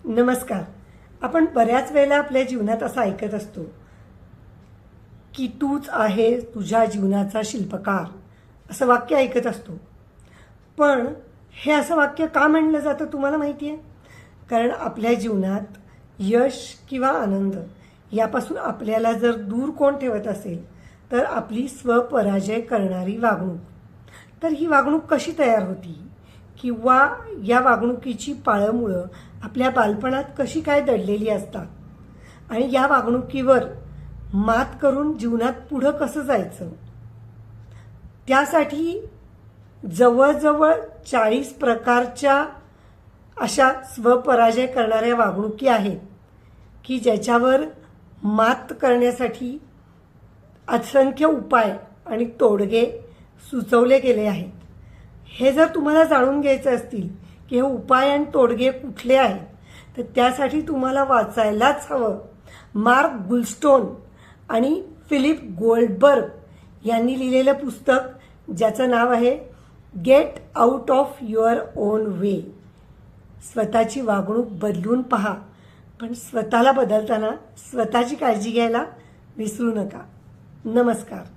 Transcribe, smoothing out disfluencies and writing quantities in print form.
नमस्कार. आपण बऱ्याच वेळेला आपल्या जीवनात असं ऐकत असतो की तूच आहे तुझ्या जीवनाचा शिल्पकार, असं वाक्य ऐकत असतो. पण हे असं वाक्य का म्हणलं जातं तुम्हाला माहिती आहे? कारण आपल्या जीवनात यश किंवा आनंद यापासून आपल्याला जर दूर कोण ठेवत असेल तर आपली स्वपराजय करणारी वागणूक. तर ही वागणूक कशी तयार होती किंवा या वागणुकीची पाळंमुळं आपल्या बालपणात कशी काय दडलेली असतात आणि या वागणुकीवर मात करून जीवनात पुढं कसं जायचं, त्यासाठी जवळजवळ 40 प्रकारच्या अशा स्वपराजय करणाऱ्या वागणुकी आहेत की ज्याच्यावर मात करण्यासाठी असंख्य उपाय आणि तोडगे सुचवले गेले आहेत. हे जर तुम्हाला जाणून घ्यायचं असतील की हे उपाय आणि तोडगे कुठले आहेत, तर त्यासाठी तुम्हाला वाचायलाच हवं मार्क गुलस्टोन आणि फिलिप गोल्डबर्ग यांनी लिहिलेलं पुस्तक, ज्याचं नाव आहे get out of your own way. स्वतःची वागणूक बदलून पहा, पण स्वतःला बदलताना स्वतःची काळजी घ्यायला विसरू नका. नमस्कार.